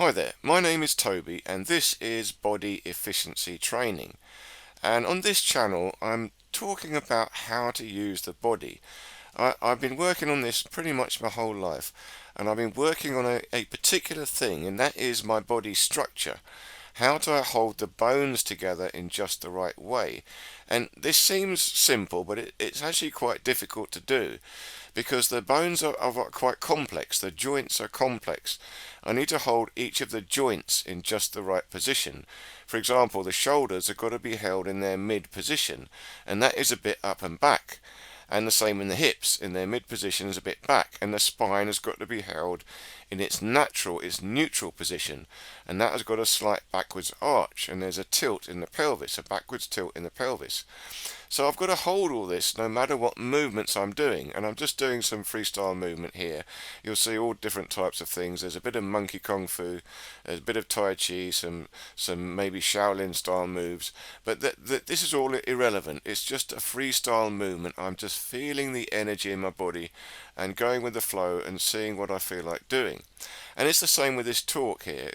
Hi there, my name is Toby and this is Body Efficiency Training. And on this channel I'm talking about how to use the body. I've been working on this pretty much my whole life, and I've been working on a particular thing, and that is my body structure. How do I hold the bones together in just the right way? And this seems simple, but it's actually quite difficult to do because the bones are quite complex. The joints are complex. I need to hold each of the joints in just the right position. For example, the shoulders have got to be held in their mid position, and that is a bit up and back. And the same in the hips, in their mid position is a bit back, and the spine has got to be held in its neutral position, and that has got a slight backwards arch, and there's a tilt in the pelvis, a backwards tilt in the pelvis. So I've got to hold all this no matter what movements I'm doing, and I'm just doing some freestyle movement here. You'll see all different types of things. There's a bit of monkey kung fu, there's a bit of tai chi, some maybe Shaolin style moves, but this is all irrelevant. It's just a freestyle movement. I'm just feeling the energy in my body and going with the flow and seeing what I feel like doing. And it's the same with this talk here.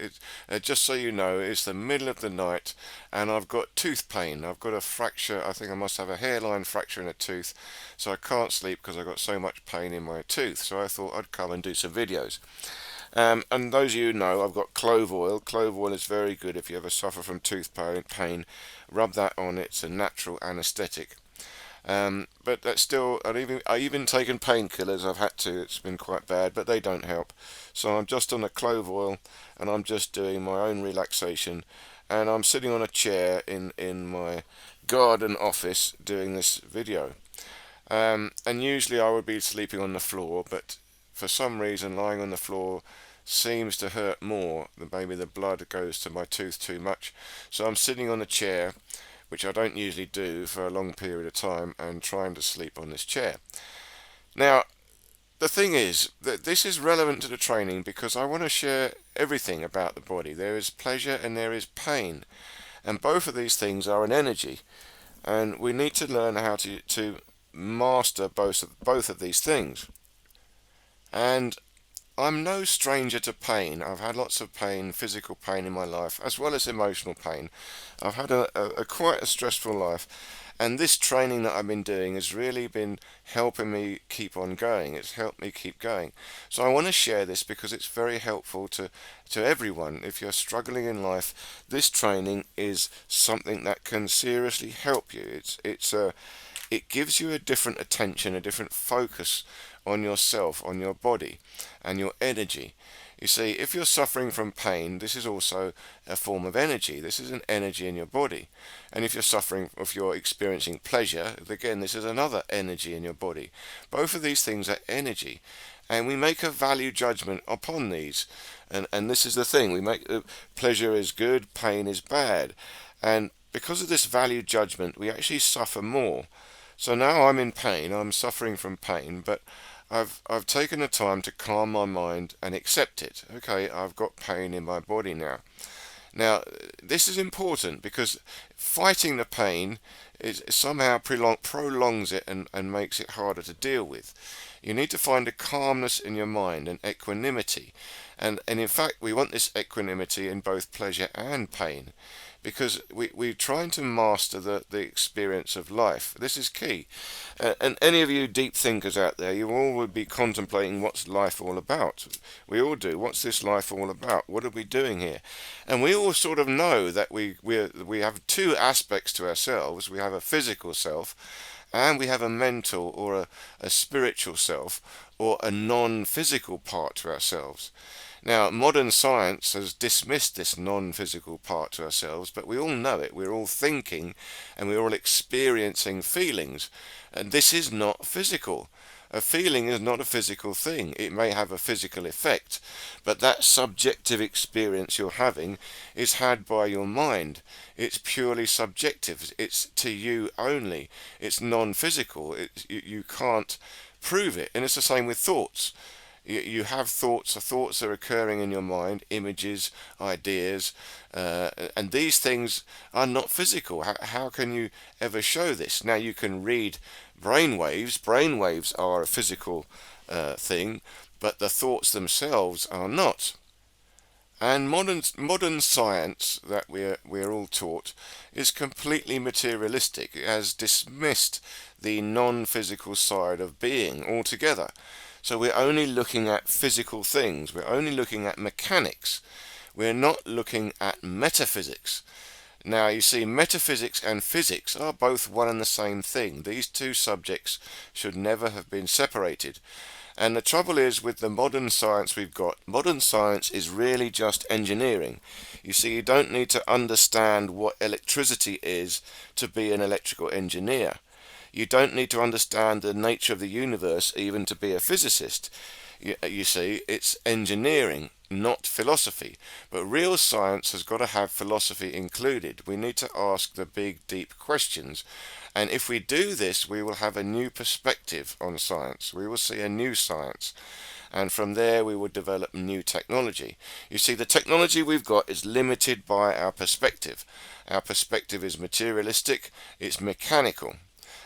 Just so you know, it's the middle of the night and I've got tooth pain. I've got a fracture. I think I must have a hairline fracture in a tooth, so I can't sleep because I've got so much pain in my tooth. So I thought I'd come and do some videos. And those of you who know, I've got clove oil. Clove oil is very good if you ever suffer from tooth pain. Rub that on. It's a natural anaesthetic. But that's still, I even taken painkillers. I've had to. It's been quite bad, but they don't help. So I'm just on a clove oil, and I'm just doing my own relaxation. And I'm sitting on a chair in my garden office doing this video. And usually I would be sleeping on the floor, but for some reason lying on the floor seems to hurt more. Maybe the blood goes to my tooth too much. So I'm sitting on a chair, which I don't usually do for a long period of time, and trying to sleep on this chair. Now, the thing is that this is relevant to the training because I want to share everything about the body. There is pleasure and there is pain, and both of these things are an energy, and we need to learn how to master both of these things. And I'm no stranger to pain. I've had lots of pain, physical pain in my life, as well as emotional pain. I've had a quite a stressful life, and this training that I've been doing has really been helping me keep on going. It's helped me keep going. So I want to share this because it's very helpful to everyone. If you're struggling in life, this training is something that can seriously help you. It gives you a different attention, a different focus on yourself, on your body, and your energy. You see, if you're suffering from pain, this is also a form of energy. This is an energy in your body. And if you're experiencing pleasure, again, this is another energy in your body. Both of these things are energy. And we make a value judgment upon these. And this is the thing. We make pleasure is good, pain is bad. And because of this value judgment, we actually suffer more. So now I'm in pain, I'm suffering from pain, but I've taken the time to calm my mind and accept it. Okay, I've got pain in my body now. Now, this is important because fighting the pain somehow prolongs it and makes it harder to deal with. You need to find a calmness in your mind and equanimity. And in fact, we want this equanimity in both pleasure and pain, because we're trying to master the experience of life. This is key. And any of you deep thinkers out there, you all would be contemplating what's life all about. We all do. What's this life all about? What are we doing here? And we all sort of know that we have two aspects to ourselves. We have a physical self, and we have a mental or a spiritual self, or a non-physical part to ourselves. Now, modern science has dismissed this non-physical part to ourselves, but we all know it. We're all thinking and we're all experiencing feelings. And this is not physical. A feeling is not a physical thing. It may have a physical effect, but that subjective experience you're having is had by your mind. It's purely subjective. It's to you only. It's non-physical. You can't prove it. And it's the same with thoughts. You have thoughts. The thoughts are occurring in your mind, images, ideas, and these things are not physical. How can you ever show this? Now you can read brain waves. Brain waves are a physical thing, but the thoughts themselves are not. And modern science that we're all taught is completely materialistic. It has dismissed the non-physical side of being altogether. So we're only looking at physical things. We're only looking at mechanics. We're not looking at metaphysics. Now, you see, metaphysics and physics are both one and the same thing. These two subjects should never have been separated. And the trouble is with the modern science we've got, modern science is really just engineering. You see, you don't need to understand what electricity is to be an electrical engineer. You don't need to understand the nature of the universe even to be a physicist. You see, it's engineering, not philosophy. But real science has got to have philosophy included. We need to ask the big, deep questions. And if we do this, we will have a new perspective on science. We will see a new science. And from there, we will develop new technology. You see, the technology we've got is limited by our perspective. Our perspective is materialistic, it's mechanical.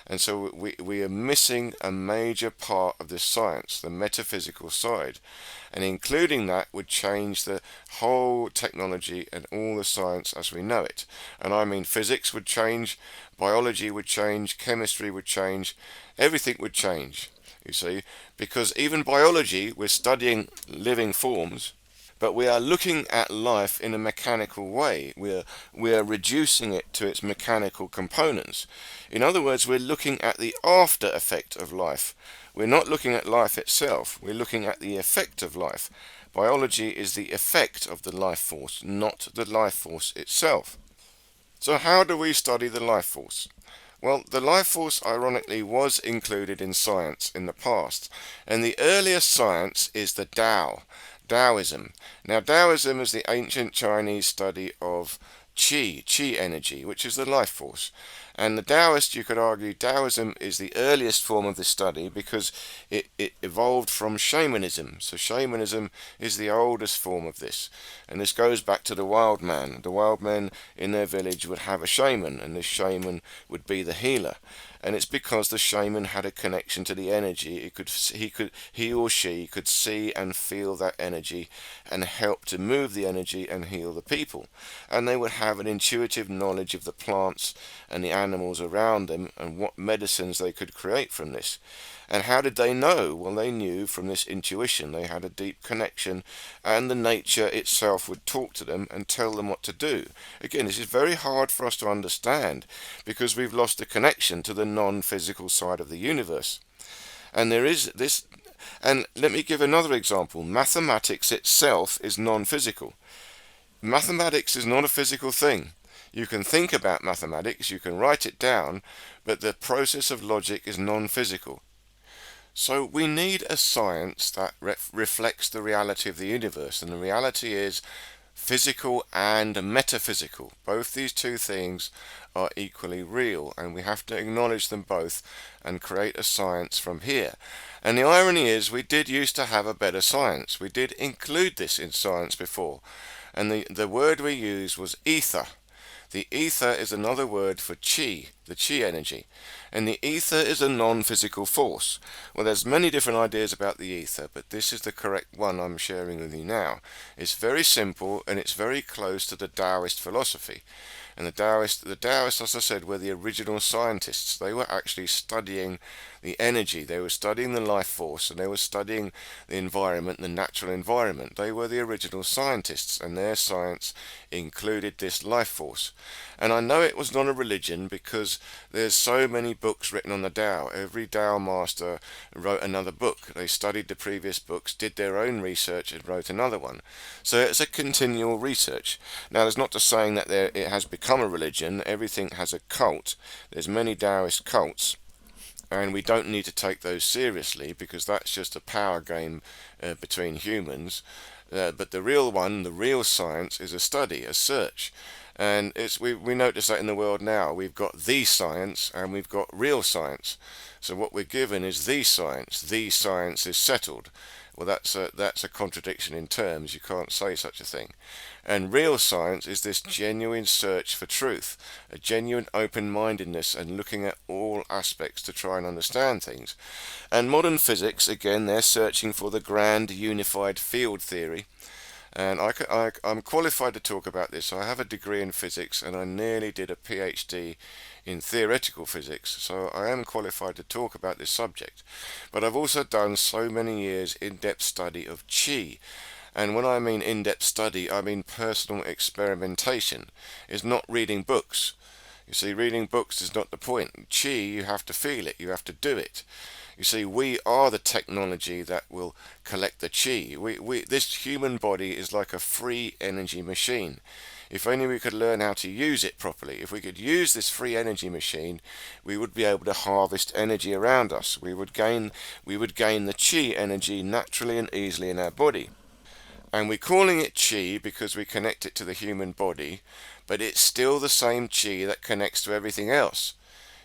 And so we are missing a major part of this science, the metaphysical side. And including that would change the whole technology and all the science as we know it. And I mean physics would change, biology would change, chemistry would change, everything would change, you see. Because even biology, we're studying living forms, but we are looking at life in a mechanical way. We are reducing it to its mechanical components. In other words, we're looking at the after effect of life. We're not looking at life itself, we're looking at the effect of life. Biology is the effect of the life force, not the life force itself. So how do we study the life force? Well, the life force, ironically, was included in science in the past, and the earliest science is the Tao, Taoism. Now, Taoism is the ancient Chinese study of chi energy, which is the life force. And the Taoist, you could argue, Taoism is the earliest form of this study because it evolved from shamanism. So shamanism is the oldest form of this. And this goes back to the wild man. The wild men in their village would have a shaman, and this shaman would be the healer. And it's because the shaman had a connection to the energy. He or she could see and feel that energy and help to move the energy and heal the people. And they would have an intuitive knowledge of the plants and the animals around them and what medicines they could create from this. And how did they know? Well, they knew from this intuition. They had a deep connection, and the nature itself would talk to them and tell them what to do. Again, this is very hard for us to understand because we've lost the connection to the non-physical side of the universe. And there is this, and let me give another example. Mathematics itself is non-physical. Mathematics is not a physical thing. You can think about mathematics, you can write it down, but the process of logic is non-physical. So we need a science that reflects the reality of the universe, and the reality is physical and metaphysical. Both these two things are equally real, and we have to acknowledge them both and create a science from here. And the irony is, we did used to have a better science. We did include this in science before, and the word we used was ether. The ether is another word for chi, the chi energy. And the ether is a non-physical force. Well, there's many different ideas about the ether, but this is the correct one I'm sharing with you now. It's very simple and it's very close to the Taoist philosophy. And the Taoists, as I said, were the original scientists. They were actually studying the energy, they were studying the life force, and they were studying the environment, the natural environment. They were the original scientists, and their science included this life force. And I know it was not a religion because there's so many books written on the Tao. Every Tao master wrote another book. They studied the previous books, did their own research, and wrote another one. So it's a continual research. Now, there's not to saying that it has become a religion. Everything has a cult. There's many Taoist cults, and we don't need to take those seriously because that's just a power game between humans. But the real one, the real science, is a study, a search. And we notice that in the world now. We've got the science and we've got real science. So what we're given is the science. The science is settled. Well, that's a contradiction in terms. You can't say such a thing. And real science is this genuine search for truth, a genuine open-mindedness and looking at all aspects to try and understand things. And modern physics, again, they're searching for the grand unified field theory. And I'm qualified to talk about this. I have a degree in physics and I nearly did a PhD in theoretical physics, so I am qualified to talk about this subject. But I've also done so many years in-depth study of qi. And when I mean in-depth study, I mean personal experimentation. It's not reading books. You see, reading books is not the point. Qi, you have to feel it, you have to do it. You see, we are the technology that will collect the qi. This human body is like a free energy machine. If only we could learn how to use it properly. If we could use this free energy machine, we would be able to harvest energy around us. We would gain the qi energy naturally and easily in our body. And we're calling it qi because we connect it to the human body, but it's still the same qi that connects to everything else.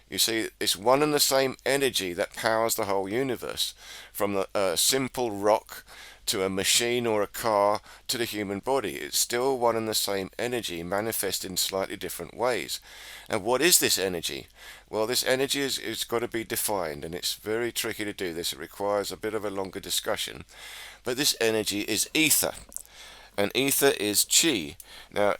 You see, it's one and the same energy that powers the whole universe, from a simple rock to a machine or a car to the human body. It's still one and the same energy, manifest in slightly different ways. And what is this energy? Well, this energy is got to be defined, and it's very tricky to do this. It requires a bit of a longer discussion. But this energy is ether, and ether is chi. Now,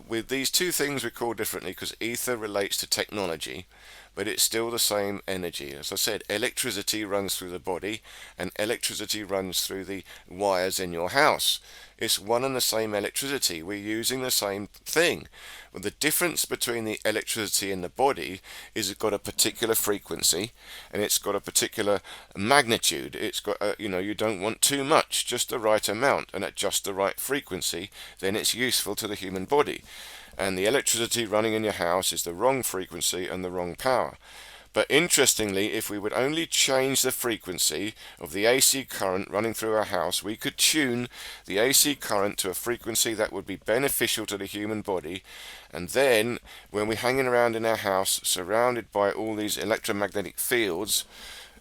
with these two things we call differently because ether relates to technology, but it's still the same energy. As I said, electricity runs through the body, and electricity runs through the wires in your house. It's one and the same electricity. We're using the same thing. But the difference between the electricity in the body is it's got a particular frequency and it's got a particular magnitude. It's got, you don't want too much, just the right amount and at just the right frequency, then it's useful to the human body. And the electricity running in your house is the wrong frequency and the wrong power. But interestingly, if we would only change the frequency of the AC current running through our house, we could tune the AC current to a frequency that would be beneficial to the human body. And then, when we're hanging around in our house, surrounded by all these electromagnetic fields,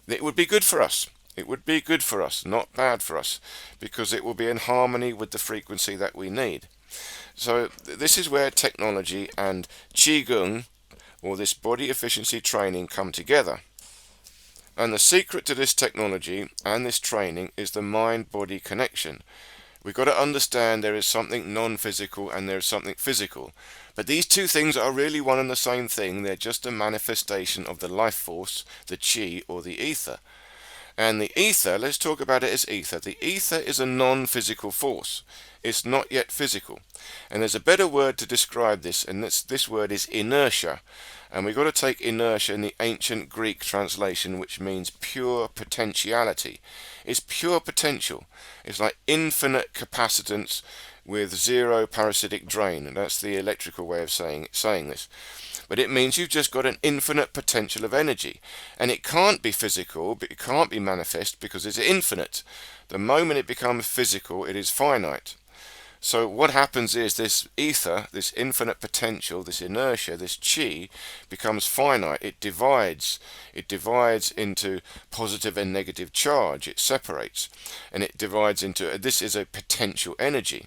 it would be good for us. It would be good for us, not bad for us, because it will be in harmony with the frequency that we need. So this is where technology and Qigong, or this body efficiency training, come together. And the secret to this technology and this training is the mind-body connection. We've got to understand there is something non-physical and there is something physical. But these two things are really one and the same thing. They're just a manifestation of the life force, the chi or the ether. And the ether, let's talk about it as ether. The ether is a non-physical force. It's not yet physical. And there's a better word to describe this, and this word is inertia. And we've got to take inertia in the ancient Greek translation, which means pure potentiality. It's pure potential. It's like infinite capacitance with zero parasitic drain. And that's the electrical way of saying this. But it means you've just got an infinite potential of energy. And it can't be physical, but it can't be manifest because it's infinite. The moment it becomes physical, it is finite. So what happens is this ether, this infinite potential, this inertia, this chi, becomes finite. It divides. It divides into positive and negative charge. It separates. And it divides into, this is a potential energy.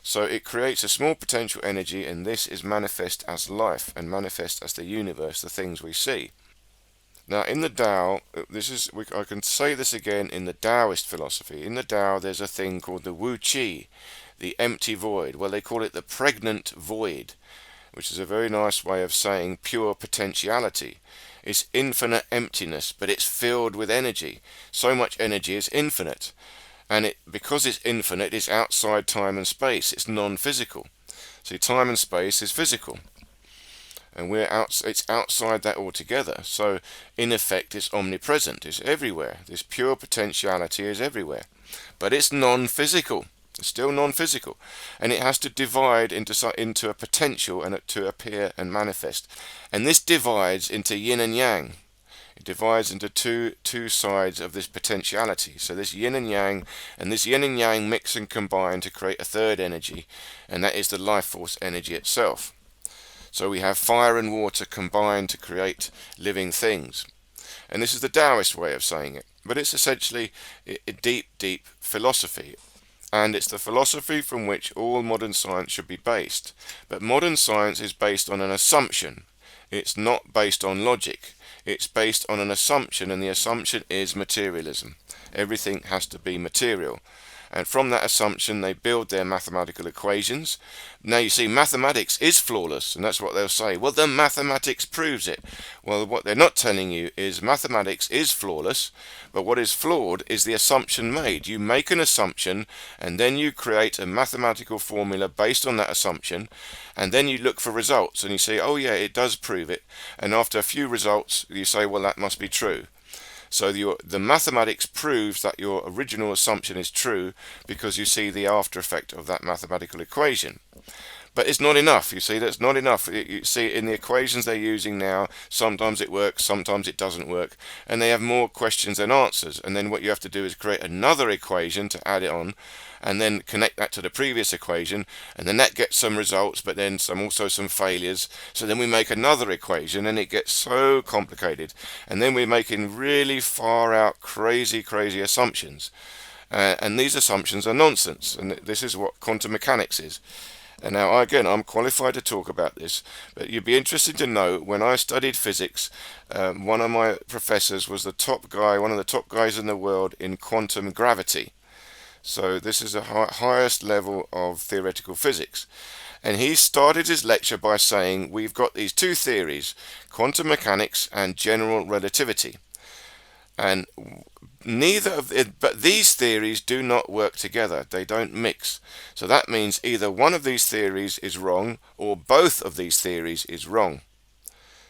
So it creates a small potential energy, and this is manifest as life and manifest as the universe, the things we see. Now in the Tao, I can say this again in the Taoist philosophy. In the Tao there's a thing called the Wu Qi, the empty void. Well, they call it the pregnant void, which is a very nice way of saying pure potentiality. It's infinite emptiness, but it's filled with energy. So much energy is infinite. And because it's infinite, it's outside time and space. It's non-physical. See, time and space is physical. And it's outside that altogether. So, in effect, it's omnipresent. It's everywhere. This pure potentiality is everywhere. But it's non-physical. It's still non-physical. And it has to divide into a potential and to appear and manifest. And this divides into yin and yang. It divides into two sides of this potentiality. So this yin and yang mix and combine to create a third energy, and that is the life force energy itself. So we have fire and water combined to create living things. And this is the Taoist way of saying it. But it's essentially a deep, deep philosophy. And it's the philosophy from which all modern science should be based. But modern science is based on an assumption. It's not based on logic. It's based on an assumption, and the assumption is materialism. Everything has to be material. and from that assumption they build their mathematical equations. Now you see, mathematics is flawless, and that's what they'll say. Well, the mathematics proves it. Well, what they're not telling you is mathematics is flawless, but what is flawed is the assumption made. You make an assumption, and then you create a mathematical formula based on that assumption, and then you look for results, and you say, oh yeah, it does prove it. And after a few results, you say, well, that must be true. So the mathematics proves that your original assumption is true because you see the after effect of that mathematical equation. But it's not enough, you see, that's not enough. You see, in the equations they're using now, sometimes it works, sometimes it doesn't work, and they have more questions than answers. And then what you have to do is create another equation to add it on, and then connect that to the previous equation, and then that gets some results, but then also some failures. So then we make another equation, and it gets so complicated. And then we're making really far out, crazy assumptions. And these assumptions are nonsense, and this is what quantum mechanics is. And now, again, I'm qualified to talk about this, but you'd be interested to know, when I studied physics, one of my professors was the top guy, one of the top guys in the world in quantum gravity. So this is the highest level of theoretical physics. And he started his lecture by saying, we've got these two theories, quantum mechanics and general relativity. And but these theories do not work together. They don't mix. So that means either one of these theories is wrong, or both of these theories is wrong.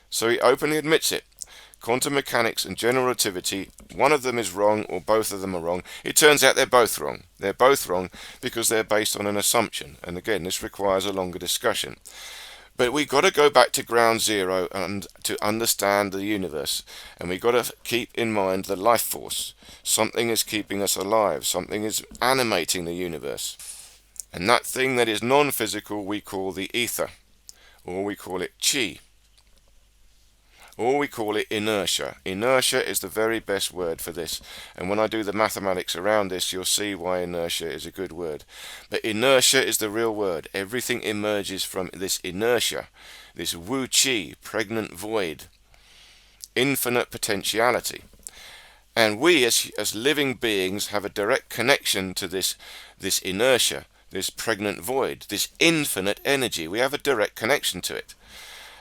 So he openly admits it. Quantum mechanics and general relativity, one of them is wrong or both of them are wrong. It turns out they're both wrong. They're both wrong because they're based on an assumption. And again, this requires a longer discussion. But we've got to go back to ground zero and to understand the universe. And we've got to keep in mind the life force. Something is keeping us alive. Something is animating the universe. And that thing that is non-physical we call the ether, or we call it chi, or we call it inertia. Inertia is the very best word for this, and when I do the mathematics around this, you'll see why inertia is a good word. But inertia is the real word. Everything emerges from this inertia, this wu chi, pregnant void, infinite potentiality. And we as living beings have a direct connection to this inertia, this pregnant void, this infinite energy. We have a direct connection to it.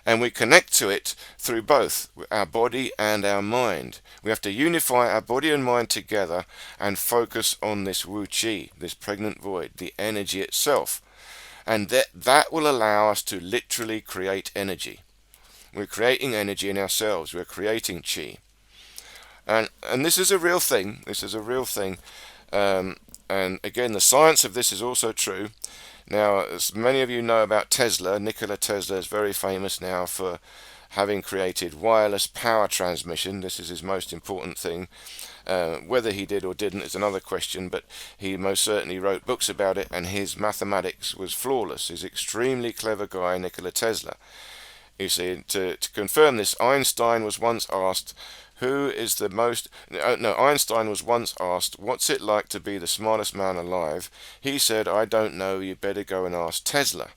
And we connect to it through both our body and our mind. We have to unify our body and mind together and focus on this wu chi, this pregnant void, the energy itself. And that will allow us to literally create energy. We're creating energy in ourselves. We're creating chi. And this is a real thing. This is a real thing. And again, the science of this is also true. Now, as many of you know about Tesla, Nikola Tesla is very famous now for having created wireless power transmission. This is his most important thing. Whether he did or didn't is another question, but he most certainly wrote books about it, and his mathematics was flawless. He's an extremely clever guy, Nikola Tesla. You see, to confirm this, Einstein was once asked, Einstein was once asked, what's it like to be the smartest man alive? He said, I don't know, you better go and ask Tesla.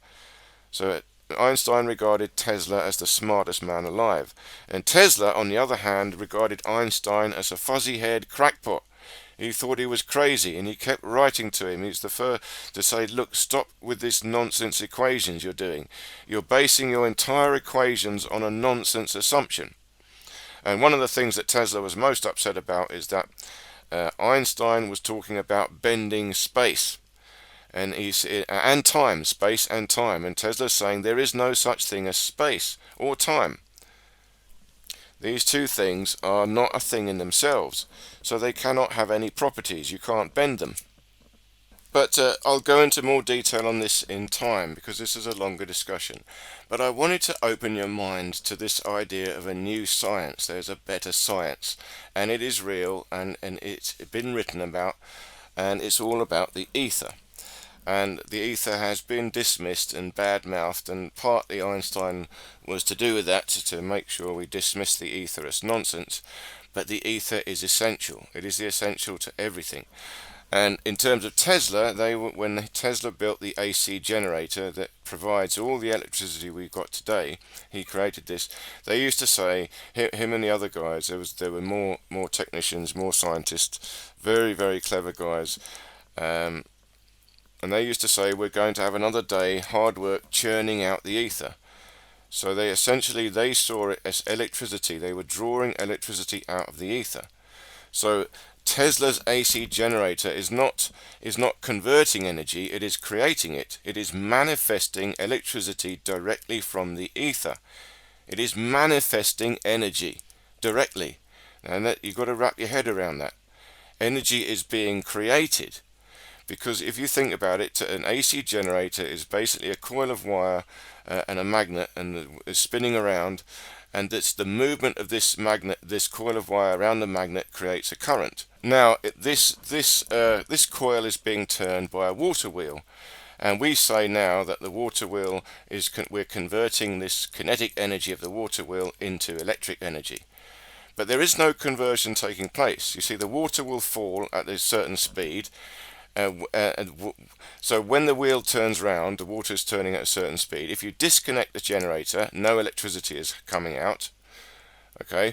So Einstein regarded Tesla as the smartest man alive. And Tesla, on the other hand, regarded Einstein as a fuzzy-haired crackpot. He thought he was crazy, and he kept writing to him. He's the first to say, look, stop with this nonsense equations you're doing. You're basing your entire equations on a nonsense assumption. And one of the things that Tesla was most upset about is that Einstein was talking about bending space and time, space and time. And Tesla's saying there is no such thing as space or time. These two things are not a thing in themselves, so they cannot have any properties. You can't bend them. But I'll go into more detail on this in time, because this is a longer discussion. But I wanted to open your mind to this idea of a new science. There's a better science, and it is real, and it's been written about, and it's all about the ether. And the ether has been dismissed and bad-mouthed, and partly Einstein was to do with that, to make sure we dismiss the ether as nonsense. But the ether is essential. It is the essential to everything. And in terms of Tesla, when Tesla built the AC generator that provides all the electricity we've got today, he created this. They used to say, him and the other guys, there were more technicians, more scientists, very clever guys, Um, and they used to say, we're going to have another day hard work churning out the ether. So they saw it as electricity. They were drawing electricity out of the ether. So Tesla's AC generator is not converting energy, it is creating it. It is manifesting electricity directly from the ether. It is manifesting energy directly. And that you've got to wrap your head around that. Energy is being created. Because if you think about it, an AC generator is basically a coil of wire and a magnet, and it's spinning around, and it's the movement of this magnet, this coil of wire around the magnet, creates a current. Now, this coil is being turned by a water wheel, and we say now that the water wheel we're converting this kinetic energy of the water wheel into electric energy. But there is no conversion taking place. You see, the water will fall at a certain speed. So when the wheel turns round, the water is turning at a certain speed. If you disconnect the generator, no electricity is coming out. Okay,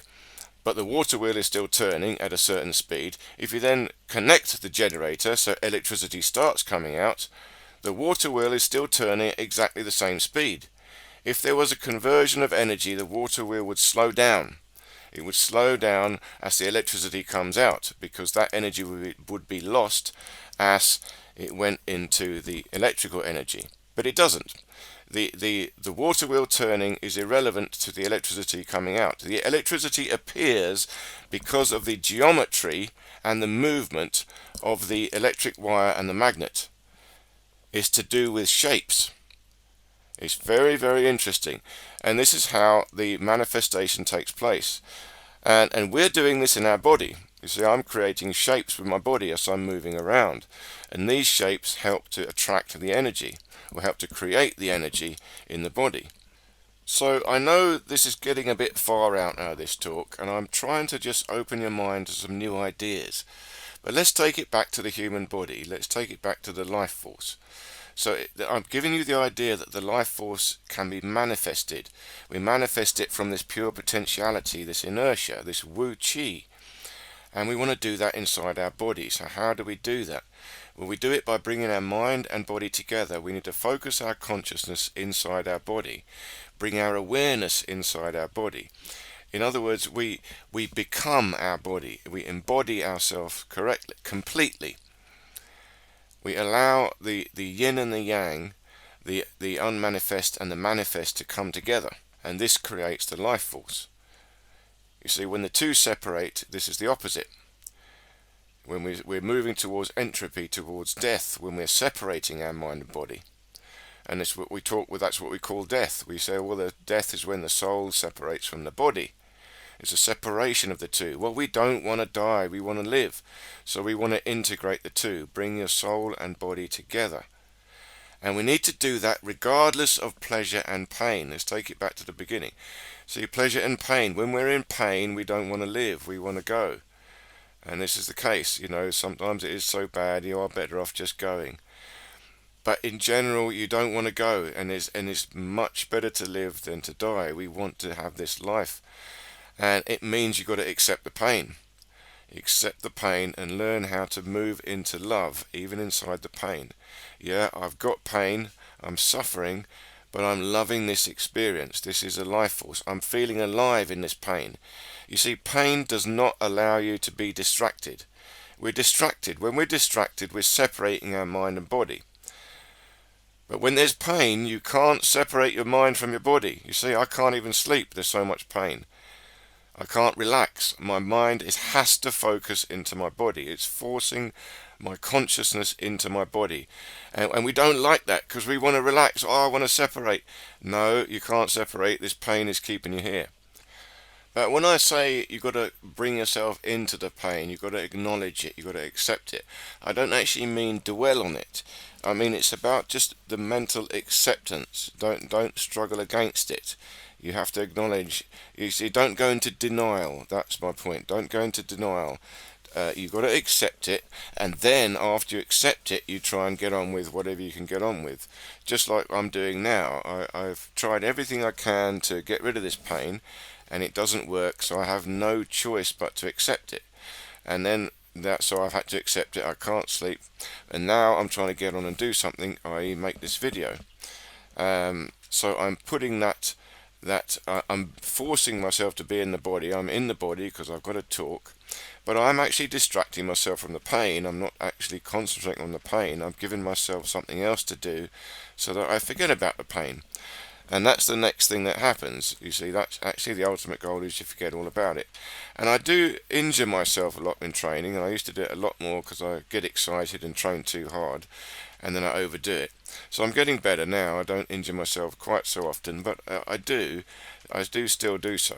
but the water wheel is still turning at a certain speed. If you then connect the generator, so electricity starts coming out, the water wheel is still turning at exactly the same speed. If there was a conversion of energy, the water wheel would slow down. It would slow down as the electricity comes out, because that energy would be lost as it went into the electrical energy. But it doesn't. The water wheel turning is irrelevant to the electricity coming out. The electricity appears because of the geometry and the movement of the electric wire and the magnet. It's to do with shapes. It's very, very interesting. And this is how the manifestation takes place. And we're doing this in our body. You see, I'm creating shapes with my body as I'm moving around. And these shapes help to attract the energy, or help to create the energy in the body. So I know this is getting a bit far out now, this talk, and I'm trying to just open your mind to some new ideas. But let's take it back to the human body. Let's take it back to the life force. So I'm giving you the idea that the life force can be manifested. We manifest it from this pure potentiality, this inertia, this Wu Qi. And we want to do that inside our body. So how do we do that? Well, we do it by bringing our mind and body together. We need to focus our consciousness inside our body, bring our awareness inside our body. In other words, we become our body. We embody ourselves correctly, completely. We allow the yin and the yang, the unmanifest and the manifest, to come together. And this creates the life force. You see, when the two separate, this is the opposite. When we're moving towards entropy, towards death, when we're separating our mind and body. And that's what we talk with, that's what we call death. We say, well, the death is when the soul separates from the body. It's a separation of the two. Well, we don't want to die, we want to live. So we want to integrate the two, bring your soul and body together. And we need to do that regardless of pleasure and pain. Let's take it back to the beginning. See, pleasure and pain. When we're in pain, we don't want to live, we want to go. And this is the case, sometimes it is so bad, you are better off just going. But in general, you don't want to go, and it's much better to live than to die. We want to have this life. And it means you've got to accept the pain. Accept the pain and learn how to move into love, even inside the pain. Yeah, I've got pain, I'm suffering, but I'm loving this experience. This is a life force. I'm feeling alive in this pain. You see, pain does not allow you to be distracted. We're distracted. When we're distracted, we're separating our mind and body. But when there's pain, you can't separate your mind from your body. You see, I can't even sleep. There's so much pain. I can't relax. My mind has to focus into my body. It's forcing my consciousness into my body. And we don't like that because we want to relax. Oh, I want to separate. No, you can't separate. This pain is keeping you here. But when I say you've got to bring yourself into the pain, you've got to acknowledge it, you've got to accept it, I don't actually mean dwell on it. I mean it's about just the mental acceptance. Don't struggle against it. You have to acknowledge. You see, don't go into denial. That's my point. Don't go into denial. You've got to accept it, and then after you accept it, you try and get on with whatever you can get on with. Just like I'm doing now. I've tried everything I can to get rid of this pain, and it doesn't work, so I have no choice but to accept it. And then So I've had to accept it. I can't sleep, and now I'm trying to get on and do something, i.e. make this video. So I'm putting I'm forcing myself to be in the body. I'm in the body because I've got to talk, but I'm actually distracting myself from the pain. I'm not actually concentrating on the pain. I'm giving myself something else to do so that I forget about the pain. And that's the next thing that happens. You see, that's actually the ultimate goal, is you forget all about it. And I do injure myself a lot in training, and I used to do it a lot more because I get excited and train too hard, and then I overdo it. So I'm getting better now. I don't injure myself quite so often, but I do still do so.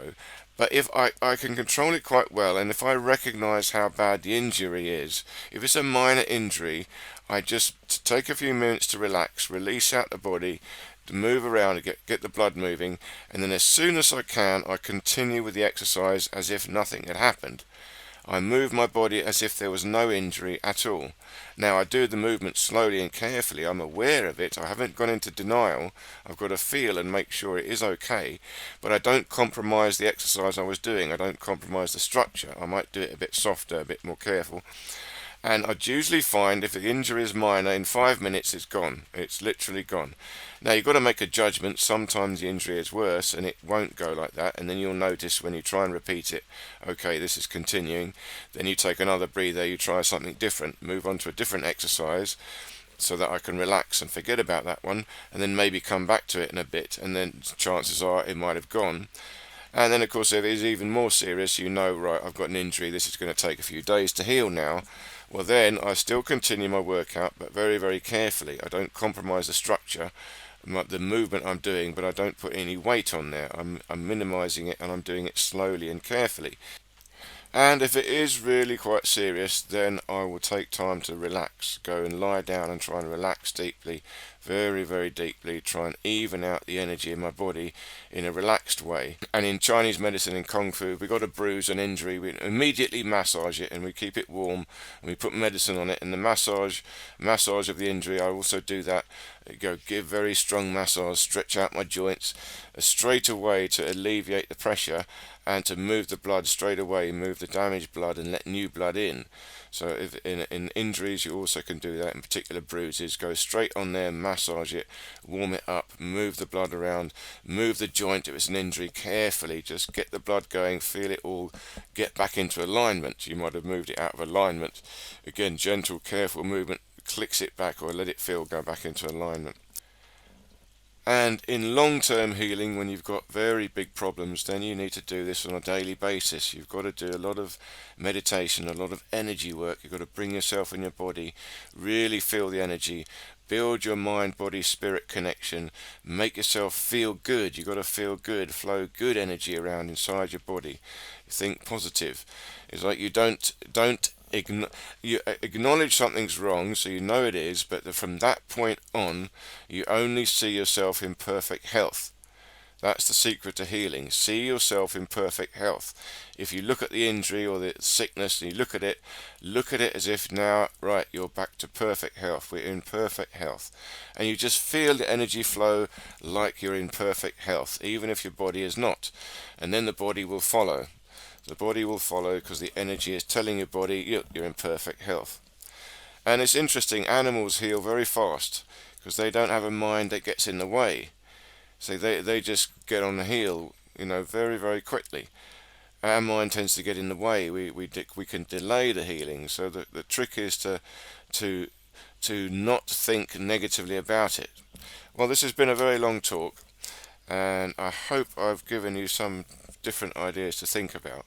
But if I can control it quite well, and if I recognize how bad the injury is, if it's a minor injury, I just take a few minutes to relax, release out the body, to move around and get the blood moving, and then as soon as I can, I continue with the exercise as if nothing had happened. I move my body as if there was no injury at all. Now I do the movement slowly and carefully. I'm aware of it. I haven't gone into denial. I've got to feel and make sure it is okay, but I don't compromise the exercise I was doing. I don't compromise the structure. I might do it a bit softer, a bit more careful. And I'd usually find if the injury is minor, in 5 minutes it's gone. It's literally gone. Now you've got to make a judgment. Sometimes the injury is worse and it won't go like that, and then you'll notice when you try and repeat it, okay, this is continuing. Then you take another breather, you try something different, move on to a different exercise so that I can relax and forget about that one, and then maybe come back to it in a bit, and then chances are it might have gone. And then of course if it is even more serious, you know, right, I've got an injury, this is going to take a few days to heal now. Well, then I still continue my workout, but very, very carefully. I don't compromise the structure, the movement I'm doing, but I don't put any weight on there. I'm minimizing it, and I'm doing it slowly and carefully. And if it is really quite serious, then I will take time to relax, go and lie down and try and relax deeply, very, very deeply, try and even out the energy in my body in a relaxed way. And in Chinese medicine and Kung Fu, if we got a bruise, an injury, we immediately massage it and we keep it warm, and we put medicine on it, and the massage of the injury, I also do that. Give very strong massage, stretch out my joints straight away to alleviate the pressure and to move the blood straight away, move the damaged blood and let new blood in. So if in injuries you also can do that, in particular bruises, go straight on there, massage it, warm it up, move the blood around, move the joint if it's an injury carefully, just get the blood going, feel it all get back into alignment. You might have moved it out of alignment. Again, gentle, careful movement clicks it back or let it feel go back into alignment. And in long-term healing, when you've got very big problems, then you need to do this on a daily basis. You've got to do a lot of meditation, a lot of energy work. You've got to bring yourself in your body, really feel the energy, build your mind, body, spirit connection, make yourself feel good. You've got to feel good, flow good energy around inside your body. Think positive. It's like you don't you acknowledge something's wrong, so you know it is, but from that point on, you only see yourself in perfect health. That's the secret to healing. See yourself in perfect health. If you look at the injury or the sickness and you look at it as if now, right, you're back to perfect health. We're in perfect health. And you just feel the energy flow like you're in perfect health, even if your body is not. And then the body will follow. The body will follow because the energy is telling your body you're in perfect health. And it's interesting, animals heal very fast because they don't have a mind that gets in the way. So they just get on the heal, very, very quickly. Our mind tends to get in the way. We can delay the healing. So the trick is to not think negatively about it. Well, this has been a very long talk, and I hope I've given you some different ideas to think about.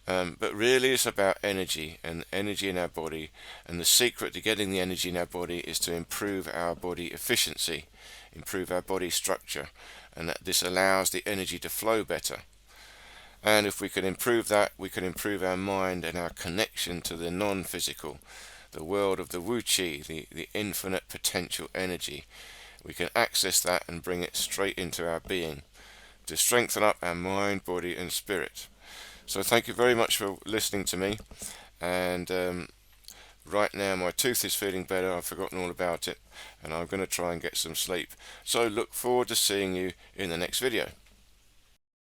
But really it's about energy and energy in our body, and the secret to getting the energy in our body is to improve our body efficiency, improve our body structure, and that this allows the energy to flow better. And if we can improve that, we can improve our mind and our connection to the non-physical, the world of the Wu Qi, the infinite potential energy. We can access that and bring it straight into our being to strengthen up our mind, body and spirit. So thank you very much for listening to me, and right now my tooth is feeling better. I've forgotten all about it, and I'm going to try and get some sleep. So look forward to seeing you in the next video.